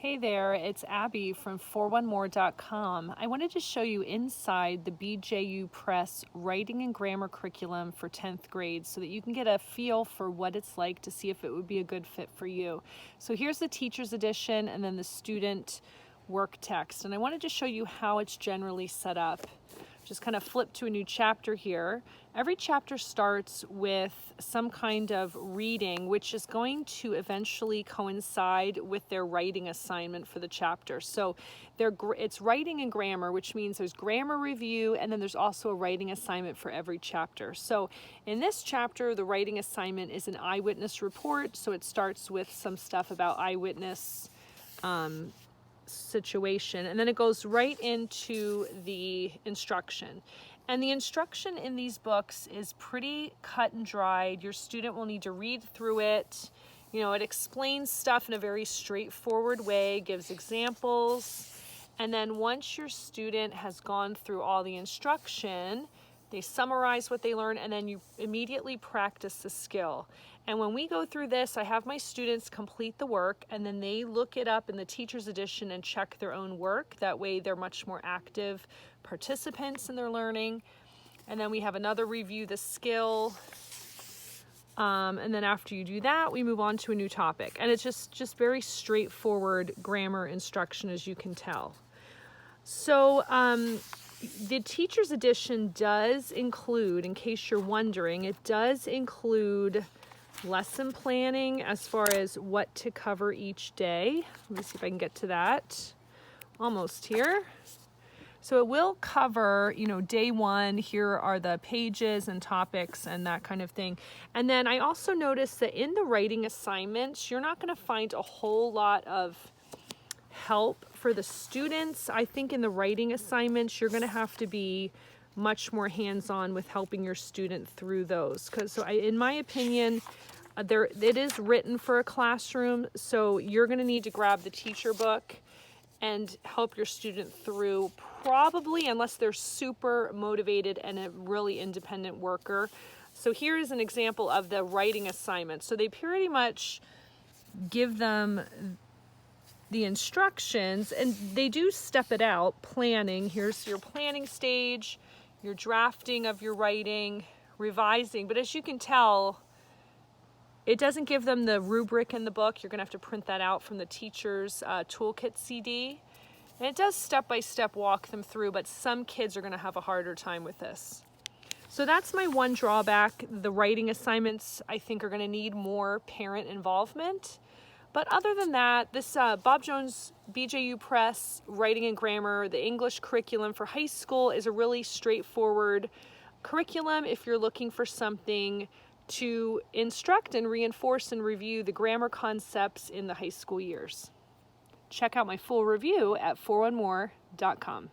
Hey there, it's Abby from 4onemore.com. I wanted to show you inside the BJU Press writing and grammar curriculum for 10th grade so that you can get a feel for what it's like to see if it would be a good fit for you. So here's the teacher's edition and then the student work text. And I wanted to show you how it's generally set up. Just kind of flip to a new chapter here. Every chapter starts with some kind of reading, which is going to eventually coincide with their writing assignment for the chapter. So it's writing and grammar, which means there's grammar review, and then there's also a writing assignment for every chapter. So in this chapter, the writing assignment is an eyewitness report. So it starts with some stuff about eyewitness situation, and then it goes right into the instruction. And the instruction in these books is pretty cut and dried. Your student will need to read through it. You know, it explains stuff in a very straightforward way, gives examples, and then once your student has gone through all the instruction, they summarize what they learn, and then you immediately practice the skill. And when we go through this, I have my students complete the work, and then they look it up in the teacher's edition and check their own work. That way they're much more active participants in their learning. And then we have another review the skill. And then after you do that, we move on to a new topic. And it's just very straightforward grammar instruction, as you can tell. So the teacher's edition does include, in case you're wondering, it does include lesson planning as far as what to cover each day. Let me see if I can get to that. Almost here. So it will cover, day one, here are the pages and topics and that kind of thing. And then I also noticed that in the writing assignments, you're not going to find a whole lot of help for the students. I think in the writing assignments, you're going to have to be much more hands-on with helping your student through those. In my opinion, it is written for a classroom, so you're going to need to grab the teacher book and help your student through, probably, unless they're super motivated and a really independent worker. So here is an example of the writing assignment. So they pretty much give them the instructions, and they do step it out. Planning, here's your planning stage, your drafting of your writing, revising. But as you can tell, it doesn't give them the rubric in the book. You're going to have to print that out from the teacher's toolkit CD. And it does step-by-step walk them through, but some kids are going to have a harder time with this. So that's my one drawback. The writing assignments, I think, are going to need more parent involvement. But other than that, this Bob Jones BJU Press writing and grammar, the English curriculum for high school, is a really straightforward curriculum if you're looking for something to instruct and reinforce and review the grammar concepts in the high school years. Check out my full review at 4onemore.com.